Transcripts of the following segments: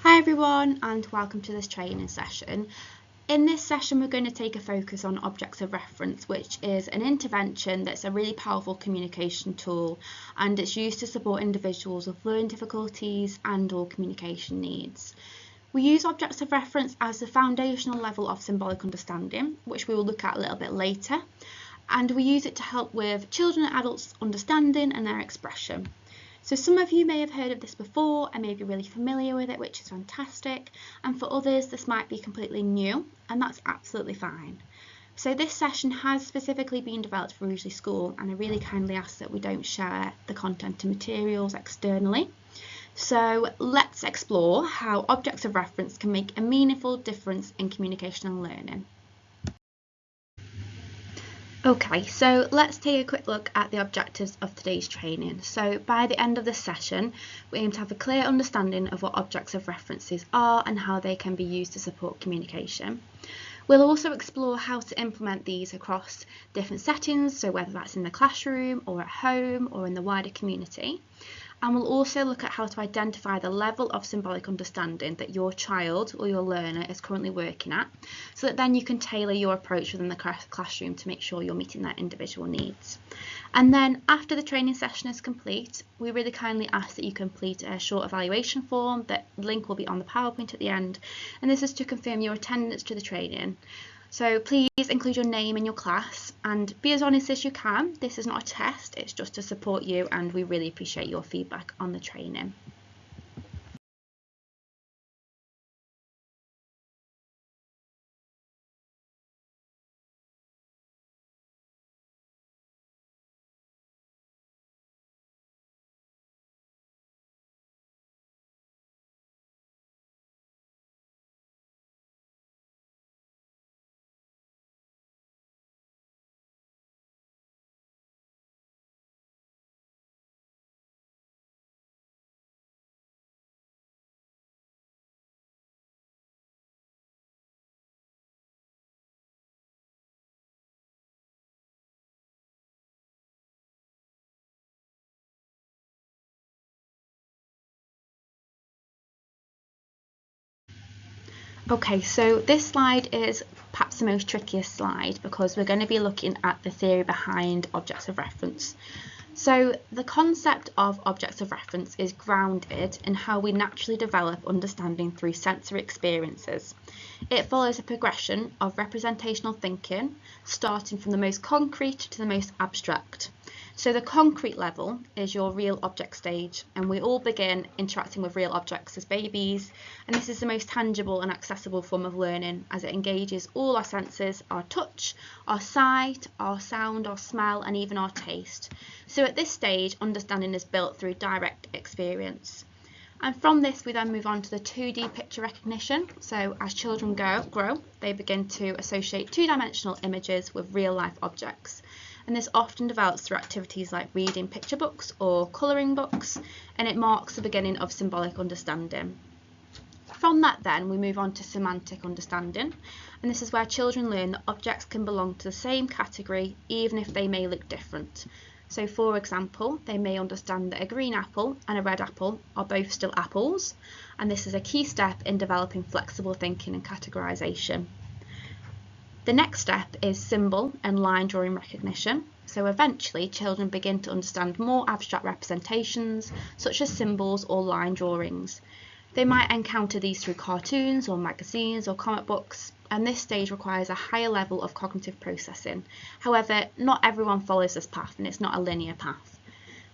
Hi everyone and welcome to this training session. In this session we're going to take a focus on objects of reference, which is an intervention that's a really powerful communication tool, and it's used to support individuals with learning difficulties and or communication needs. We use objects of reference as the foundational level of symbolic understanding, which we will look at a little bit later, and we use it to help with children and adults' understanding and their expression. So some of you may have heard of this before and may be really familiar with it, which is fantastic, and for others this might be completely new, and that's absolutely fine. So this session has specifically been developed for Rugeley School, and I really kindly ask that we don't share the content and materials externally. So let's explore how objects of reference can make a meaningful difference in communication and learning. Okay, so let's take a quick look at the objectives of today's training. So by the end of this session, we aim to have a clear understanding of what objects of references are and how they can be used to support communication. We'll also explore how to implement these across different settings, so whether that's in the classroom or at home or in the wider community. And we'll also look at how to identify the level of symbolic understanding that your child or your learner is currently working at, so that then you can tailor your approach within the classroom to make sure you're meeting their individual needs. And then after the training session is complete, we really kindly ask that you complete a short evaluation form. That link will be on the PowerPoint at the end, and this is to confirm your attendance to the training. So please include your name in your class and be as honest as you can. This is not a test, it's just to support you, and we really appreciate your feedback on the training. Okay, so this slide is perhaps the most trickiest slide because we're going to be looking at the theory behind objects of reference. So the concept of objects of reference is grounded in how we naturally develop understanding through sensory experiences. It follows a progression of representational thinking, starting from the most concrete to the most abstract. So the concrete level is your real object stage, and we all begin interacting with real objects as babies, and this is the most tangible and accessible form of learning as it engages all our senses, our touch, our sight, our sound, our smell, and even our taste. So at this stage, understanding is built through direct experience. And from this, we then move on to the 2D picture recognition. So as children grow, they begin to associate two-dimensional images with real-life objects. And this often develops through activities like reading picture books or colouring books, and it marks the beginning of symbolic understanding. From that then, we move on to semantic understanding, and this is where children learn that objects can belong to the same category even if they may look different. So for example, they may understand that a green apple and a red apple are both still apples, and this is a key step in developing flexible thinking and categorisation. The next step is symbol and line drawing recognition. So eventually children begin to understand more abstract representations such as symbols or line drawings. They might encounter these through cartoons or magazines or comic books, and this stage requires a higher level of cognitive processing. However, not everyone follows this path, and it's not a linear path.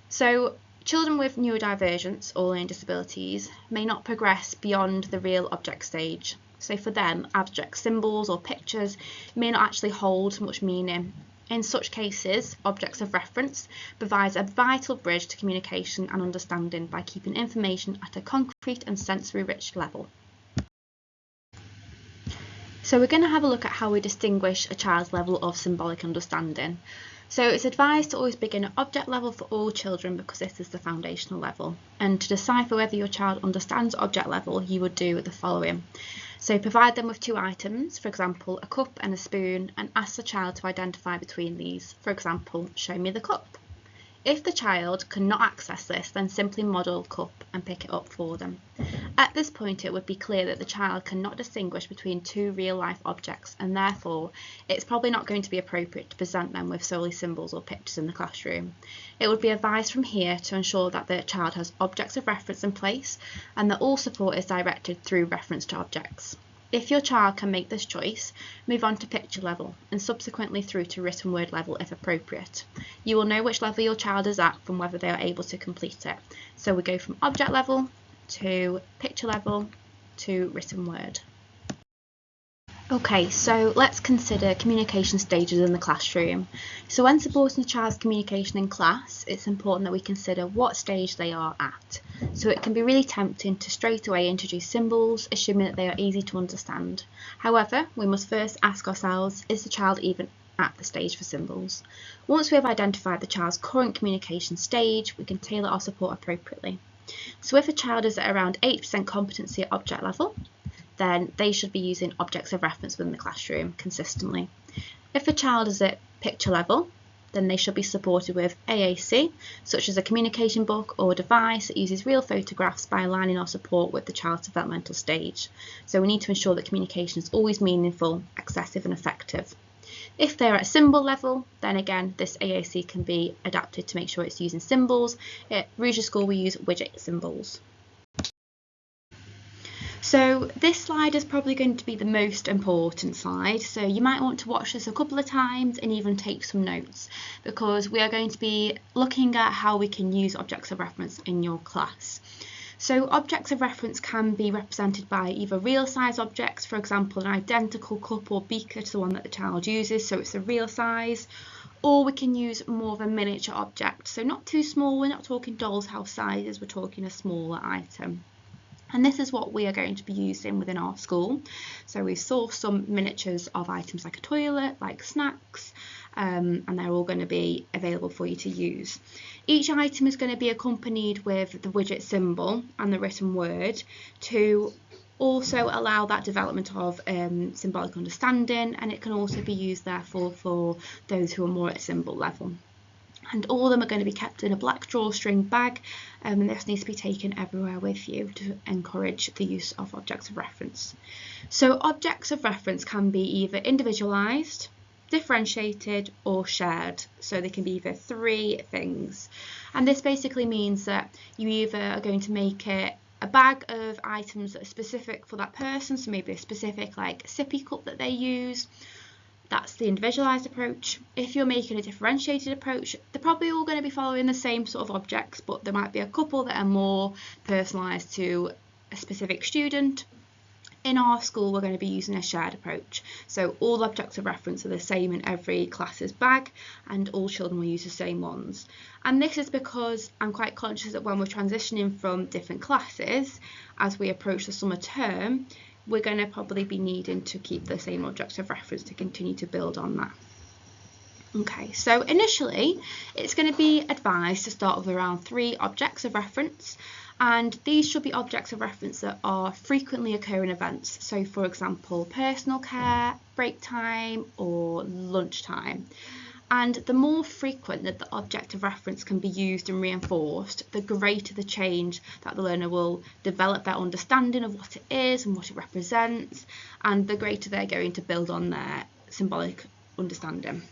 So children with neurodivergence or learning disabilities may not progress beyond the real object stage. So for them, abstract symbols or pictures may not actually hold much meaning. In such cases, objects of reference provides a vital bridge to communication and understanding by keeping information at a concrete and sensory-rich level. So we're going to have a look at how we distinguish a child's level of symbolic understanding. So it's advised to always begin at object level for all children because this is the foundational level. And to decipher whether your child understands object level, you would do the following. So provide them with two items, for example, a cup and a spoon, and ask the child to identify between these. For example, show me the cup. If the child cannot access this, then simply model cup and pick it up for them. At this point, it would be clear that the child cannot distinguish between two real-life objects, and therefore it's probably not going to be appropriate to present them with solely symbols or pictures in the classroom. It would be advised from here to ensure that the child has objects of reference in place and that all support is directed through reference to objects. If your child can make this choice, move on to picture level and subsequently through to written word level if appropriate. You will know which level your child is at from whether they are able to complete it. So we go from object level to picture level to written word. Okay, so let's consider communication stages in the classroom. So when supporting a child's communication in class, it's important that we consider what stage they are at. So it can be really tempting to straight away introduce symbols, assuming that they are easy to understand. However, we must first ask ourselves, is the child even at the stage for symbols? Once we have identified the child's current communication stage, we can tailor our support appropriately. So if a child is at around 80% competency at object level, then they should be using objects of reference within the classroom consistently. If a child is at picture level, then they should be supported with AAC, such as a communication book or device that uses real photographs by aligning our support with the child's developmental stage. So we need to ensure that communication is always meaningful, accessible and effective. If they're at symbol level, then again, this AAC can be adapted to make sure it's using symbols. At Ruja School, we use widget symbols. So this slide is probably going to be the most important slide, so you might want to watch this a couple of times and even take some notes, because we are going to be looking at how we can use objects of reference in your class. So objects of reference can be represented by either real size objects, for example an identical cup or beaker to the one that the child uses, so it's a real size, or we can use more of a miniature object, so not too small, we're not talking doll's house sizes, we're talking a smaller item. And this is what we are going to be using within our school. So we've sourced some miniatures of items like a toilet, like snacks, and they're all going to be available for you to use. Each item is going to be accompanied with the widget symbol and the written word to also allow that development of symbolic understanding, and it can also be used therefore for those who are more at symbol level. And all of them are going to be kept in a black drawstring bag, and this needs to be taken everywhere with you to encourage the use of objects of reference. So objects of reference can be either individualised, differentiated or shared, so they can be either three things. And this basically means that you either are going to make it a bag of items that are specific for that person, so maybe a specific like sippy cup that they use. That's the individualised approach. If you're making a differentiated approach, they're probably all going to be following the same sort of objects, but there might be a couple that are more personalised to a specific student. In our school, we're going to be using a shared approach. So all objects of reference are the same in every class's bag, and all children will use the same ones. And this is because I'm quite conscious that when we're transitioning from different classes, as we approach the summer term, we're going to probably be needing to keep the same objects of reference to continue to build on that. Okay, so initially it's going to be advised to start with around 3 objects of reference, and these should be objects of reference that are frequently occurring events. So for example, personal care, break time or lunchtime. And the more frequent that the object of reference can be used and reinforced, the greater the change that the learner will develop their understanding of what it is and what it represents, and the greater they're going to build on their symbolic understanding.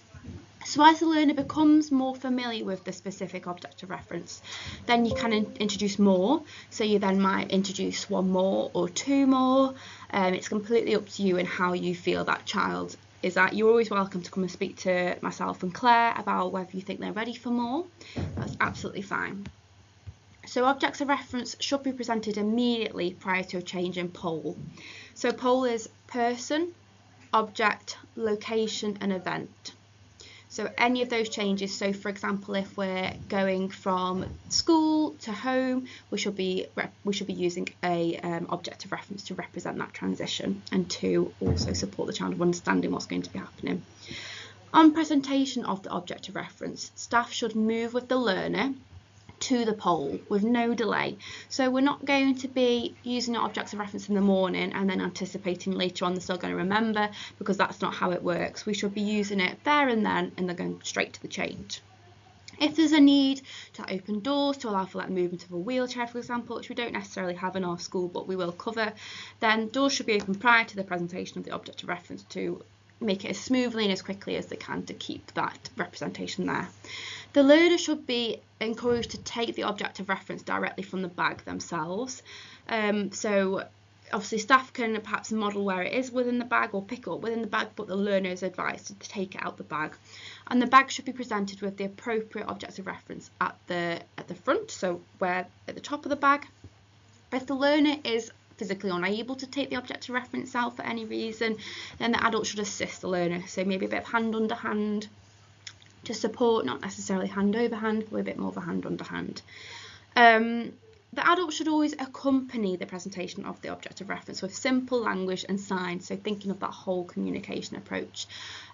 So as the learner becomes more familiar with the specific object of reference, then you can introduce more. So you then might introduce 1 more or 2 more. It's completely up to you and how you feel that child is that. You're always welcome to come and speak to myself and Claire about whether you think they're ready for more. That's absolutely fine. So objects of reference should be presented immediately prior to a change in POLE. So POLE is person, object, location and event. So any of those changes, so for example, if we're going from school to home, we should be using a object of reference to represent that transition and to also support the child of understanding what's going to be happening. On presentation of the object of reference, staff should move with the learner to the POLE with no delay. So we're not going to be using our objects of reference in the morning and then anticipating later on they're still going to remember, because that's not how it works. We should be using it there and then, and they're going straight to the change. If there's a need to open doors to allow for like movement of a wheelchair, for example, which we don't necessarily have in our school but we will cover, then doors should be open prior to the presentation of the object of reference to make it as smoothly and as quickly as they can to keep that representation there. The learner should be encouraged to take the object of reference directly from the bag themselves. So obviously staff can perhaps model where it is within the bag or pick it up within the bag, but the learner is advised to take it out the bag. And the bag should be presented with the appropriate object of reference at the front, so where at the top of the bag. If the learner is physically unable to take the object of reference out for any reason, then the adult should assist the learner, so maybe a bit of hand under hand to support, not necessarily hand over hand, but a bit more of a hand under hand. The adult should always accompany the presentation of the object of reference with simple language and signs, so thinking of that whole communication approach.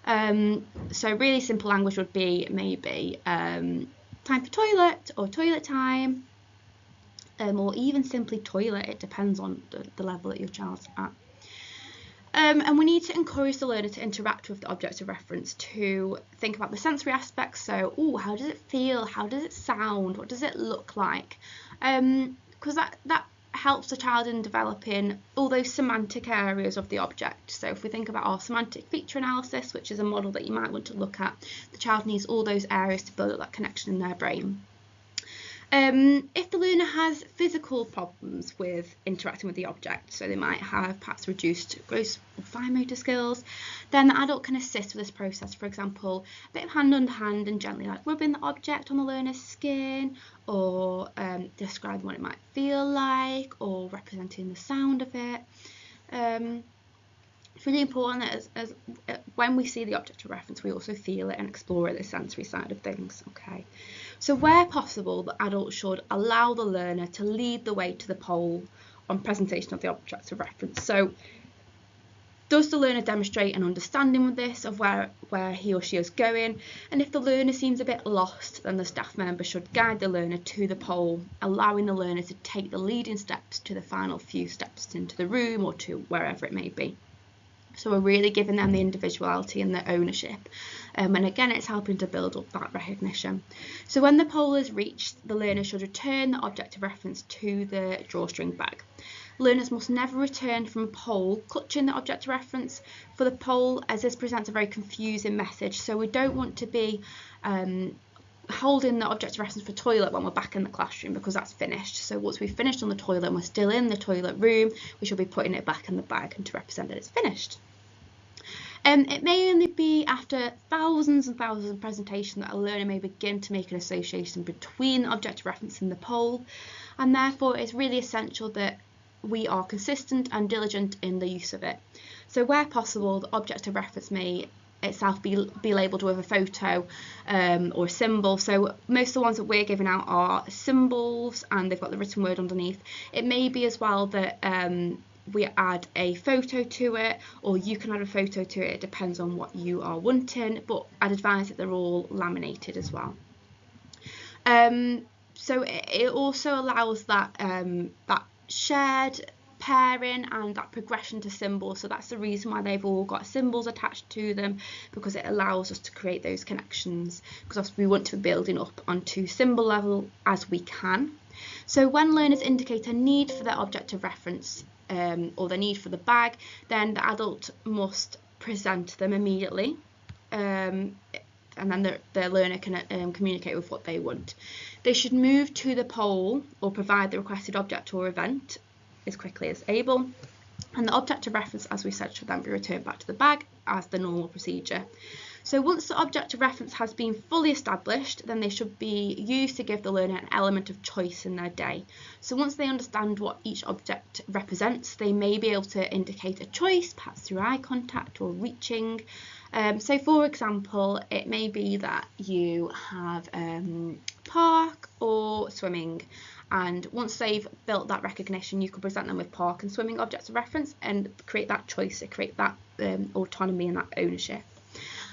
So really simple language would be maybe time for toilet or toilet time, or even simply toilet. It depends on the level that your child's at. And we need to encourage the learner to interact with the object of reference, to think about the sensory aspects. So, how does it feel? How does it sound? What does it look like? Because that helps the child in developing all those semantic areas of the object. So if we think about our semantic feature analysis, which is a model that you might want to look at, the child needs all those areas to build up that connection in their brain. If the learner has physical problems with interacting with the object, so they might have perhaps reduced gross or fine motor skills, then the adult can assist with this process. For example, a bit of hand on hand and gently like rubbing the object on the learner's skin, or describing what it might feel like, or representing the sound of it. It's really important that as when we see the object of reference, we also feel it and explore the sensory side of things. Okay, so where possible, the adult should allow the learner to lead the way to the pole on presentation of the object of reference. So does the learner demonstrate an understanding with this of where he or she is going? And if the learner seems a bit lost, then the staff member should guide the learner to the pole, allowing the learner to take the leading steps to the final few steps into the room or to wherever it may be. So we're really giving them the individuality and the ownership. And again, it's helping to build up that recognition. So when the pole is reached, the learner should return the object of reference to the drawstring bag. Learners must never return from a pole clutching the object of reference for the pole, as this presents a very confusing message. So we don't want to be holding the object of reference for toilet when we're back in the classroom, because that's finished. So once we've finished on the toilet and we're still in the toilet room, we should be putting it back in the bag and to represent that it's finished. It may only be after thousands and thousands of presentations that a learner may begin to make an association between the object of reference and the pole, and therefore it's really essential that we are consistent and diligent in the use of it. So where possible, the object of reference may itself be labelled with a photo or a symbol. So most of the ones that we're giving out are symbols and they've got the written word underneath. It may be as well that we add a photo to it, or you can add a photo to it. It depends on what you are wanting, but I'd advise that they're all laminated as well. So it also allows that that shared pairing and that progression to symbols. So that's the reason why they've all got symbols attached to them, because it allows us to create those connections, because obviously we want to be building up onto symbol level as we can. So when learners indicate a need for their object of reference or the need for the bag, then the adult must present them immediately, and then the learner can communicate with what they want. They should move to the pole or provide the requested object or event as quickly as able, and the object of reference, as we said, should then be returned back to the bag as the normal procedure. So once the object of reference has been fully established, then they should be used to give the learner an element of choice in their day. So once they understand what each object represents, they may be able to indicate a choice, perhaps through eye contact or reaching. So for example, it may be that you have park or swimming, and once they've built that recognition, you can present them with park and swimming objects of reference and create that choice, to create that autonomy and that ownership.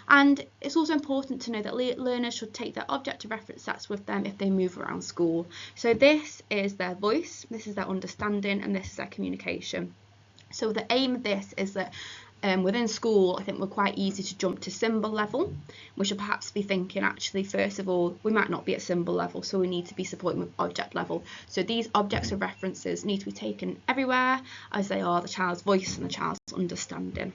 And it's also important to know that learners should take their object of reference sets with them if they move around school. So this is their voice, this is their understanding, and this is their communication. So the aim of this is that within school, I think we're quite easy to jump to symbol level. We should perhaps be thinking, actually, first of all, we might not be at symbol level, so we need to be supporting with object level. So these objects of references need to be taken everywhere, as they are the child's voice and the child's understanding.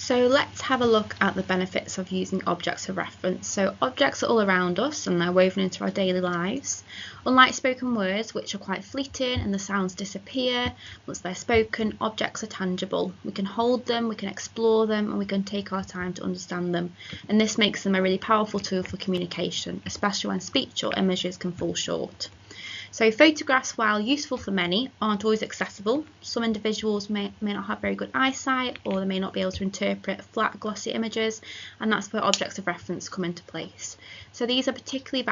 So let's have a look at the benefits of using objects of reference. So objects are all around us and they're woven into our daily lives. Unlike spoken words, which are quite fleeting and the sounds disappear, once they're spoken, objects are tangible. We can hold them, we can explore them, and we can take our time to understand them. And this makes them a really powerful tool for communication, especially when speech or images can fall short. So photographs, while useful for many, aren't always accessible. Some individuals may not have very good eyesight, or they may not be able to interpret flat, glossy images, and that's where objects of reference come into place. So these are particularly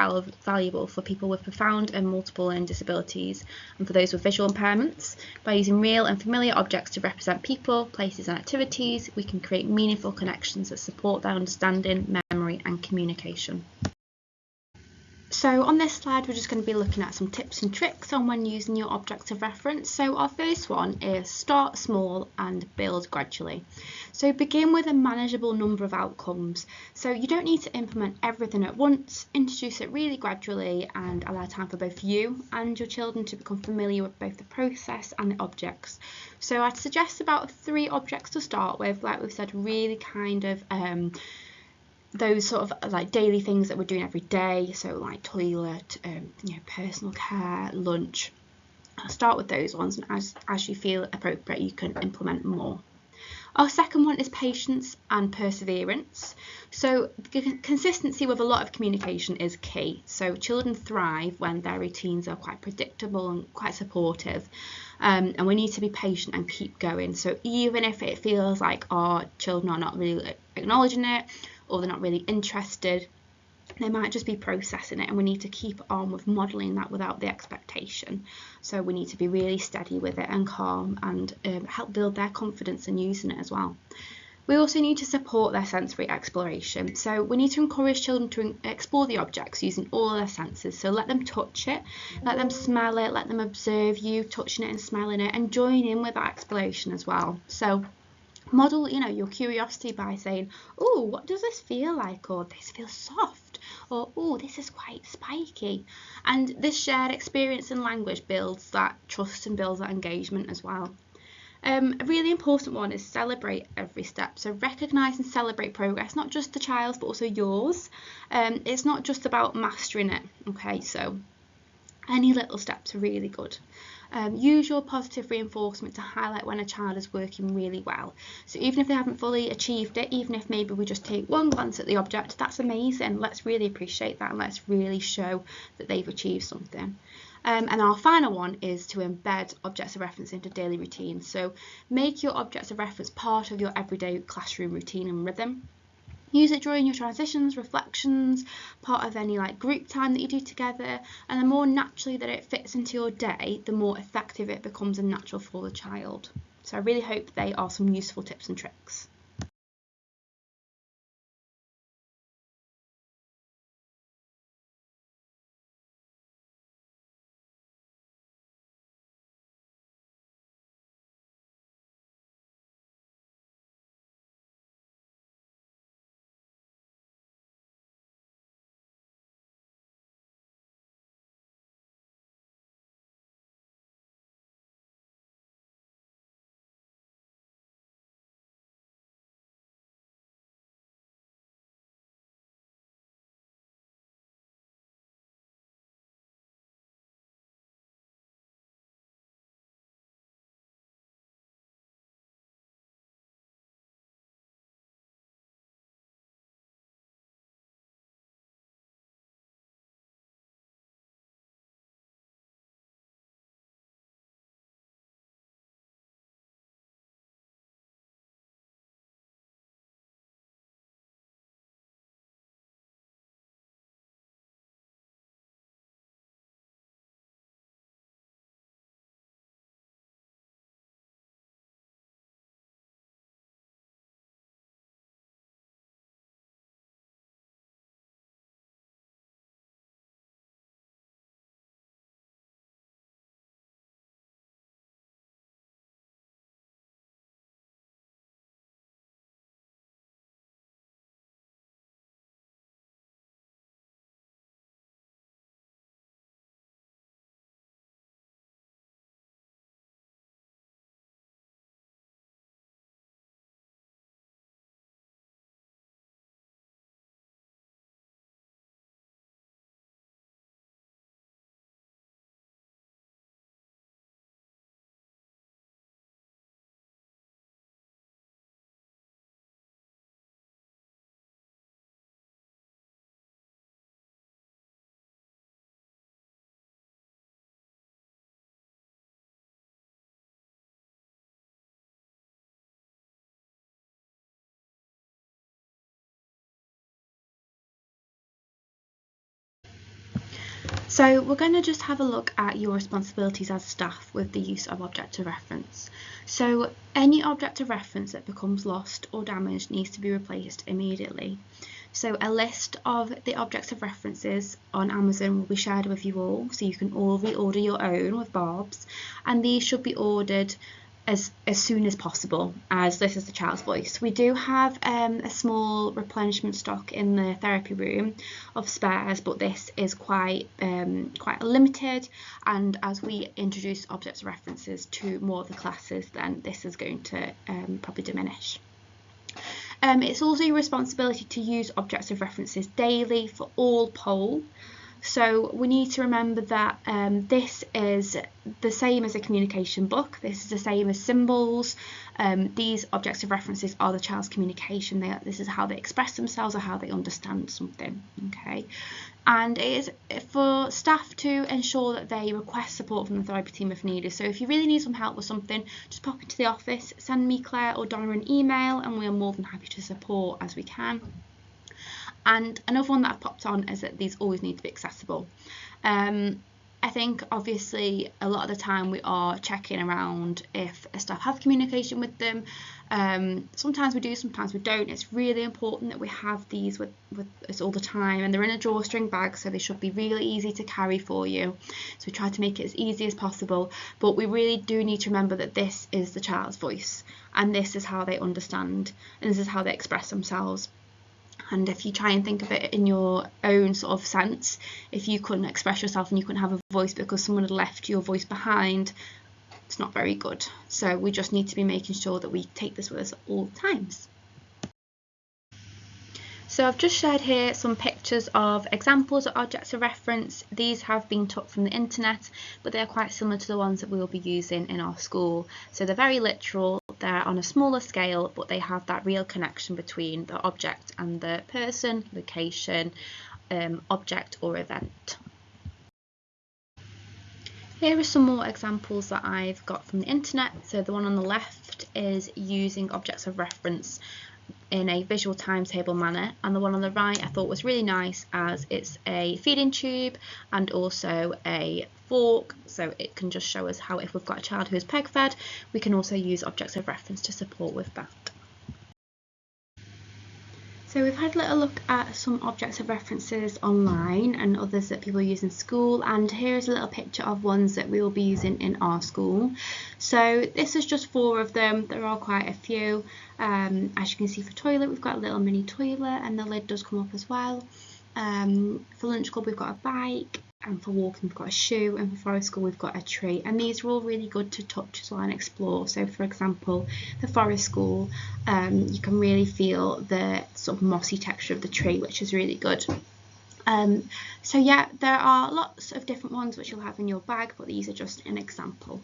valuable for people with profound and multiple learning disabilities, and for those with visual impairments. By using real and familiar objects to represent people, places and activities, we can create meaningful connections that support their understanding, memory and communication. So on this slide, we're just going to be looking at some tips and tricks on when using your objects of reference. So our first one is start small and build gradually. So begin with a manageable number of outcomes. So you don't need to implement everything at once. Introduce it really gradually and allow time for both you and your children to become familiar with both the process and the objects. So I'd suggest about 3 objects to start with, like we've said, really kind of those sort of like daily things that we're doing every day, so like toilet, personal care, lunch. I'll start with those ones, and as you feel appropriate, you can implement more. Our second one is patience and perseverance. So consistency with a lot of communication is key. So children thrive when their routines are quite predictable and quite supportive. And we need to be patient and keep going. So even if it feels like our children are not really acknowledging it, or they're not really interested, they might just be processing it, and we need to keep on with modelling that without the expectation. So we need to be really steady with it and calm, and help build their confidence in using it as well. We also need to support their sensory exploration. So we need to encourage children to explore the objects using all their senses. So let them touch it, let them smell it, let them observe you touching it and smelling it, and join in with that exploration as well. So model, your curiosity by saying, oh, what does this feel like? Or this feels soft. Or, oh, this is quite spiky. And this shared experience and language builds that trust and builds that engagement as well. A really important one is celebrate every step. So recognise and celebrate progress, not just the child's, but also yours. It's not just about mastering it. Okay, so any little steps are really good. Use your positive reinforcement to highlight when a child is working really well. So even if they haven't fully achieved it, even if maybe we just take one glance at the object, that's amazing. Let's really appreciate that, and let's really show that they've achieved something. And our final one is to embed objects of reference into daily routines. So make your objects of reference part of your everyday classroom routine and rhythm. Use it during your transitions, reflections, part of any group time that you do together, and the more naturally that it fits into your day, the more effective it becomes and natural for the child. So I really hope they are some useful tips and tricks. So we're going to just have a look at your responsibilities as staff with the use of object of reference. So any object of reference that becomes lost or damaged needs to be replaced immediately. So a list of the objects of references on Amazon will be shared with you all, so you can all reorder your own with Barb's, and these should be ordered as soon as possible, as this is the child's voice. We do have a small replenishment stock in the therapy room of spares, but this is quite limited, and as we introduce objects of references to more of the classes, then this is going to probably diminish. It's also your responsibility to use objects of references daily for all POLE. So we need to remember that this is the same as a communication book. This is the same as symbols. These objects of references are the child's communication. This is how they express themselves or how they understand something. Okay, and it is for staff to ensure that they request support from the therapy team if needed. So if you really need some help with something, just pop into the office, send me, Claire or Donna, an email, and we are more than happy to support as we can. And another one that I've popped on is that these always need to be accessible. I think obviously a lot of the time we are checking around if staff have communication with them. Sometimes we do, sometimes we don't. It's really important that we have these with us all the time, and they're in a drawstring bag, so they should be really easy to carry for you. So we try to make it as easy as possible, but we really do need to remember that this is the child's voice, and this is how they understand, and this is how they express themselves. And if you try and think of it in your own sort of sense, if you couldn't express yourself and you couldn't have a voice because someone had left your voice behind, it's not very good. So we just need to be making sure that we take this with us at all times. So I've just shared here some pictures of examples of objects of reference. These have been took from the internet, but they're quite similar to the ones that we will be using in our school. So they're very literal, they're on a smaller scale, but they have that real connection between the object and the person, location, object or event. Here are some more examples that I've got from the internet. So the one on the left is using objects of reference in a visual timetable manner, and the one on the right I thought was really nice, as it's a feeding tube and also a fork, so it can just show us how if we've got a child who is peg fed, we can also use objects of reference to support with that. So we've had a little look at some objects of references online and others that people use in school, and here's a little picture of ones that we will be using in our school. So this is just 4 of them. There are quite a few. As you can see, for toilet we've got a little mini toilet and the lid does come up as well. For lunch club we've got a bike, and for walking we've got a shoe, and for forest school we've got a tree, and these are all really good to touch as well and explore. So for example, the forest school, you can really feel the sort of mossy texture of the tree, which is really good. So yeah, there are lots of different ones which you'll have in your bag, but these are just an example.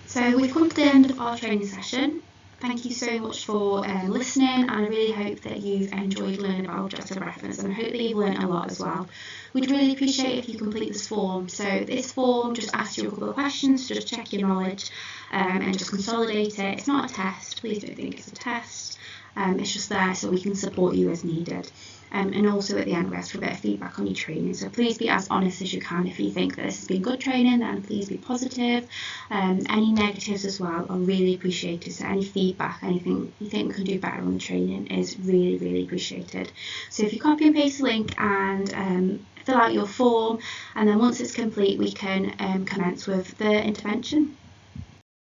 So we've come to the end of our training session. Thank you so much for listening, and I really hope that you've enjoyed learning about objects of reference, and I hope that you've learned a lot as well. We'd really appreciate if you complete this form. So this form just asks you a couple of questions to just check your knowledge and just consolidate it. It's not a test, please don't think it's a test. It's just there so we can support you as needed. And also at the end we ask for a bit of feedback on your training, so please be as honest as you can. If you think that this has been good training, then please be positive. Any negatives as well are really appreciated, so any feedback, anything you think we can do better on the training is really, really appreciated. So if you copy and paste the link and fill out your form, and then once it's complete we can commence with the intervention.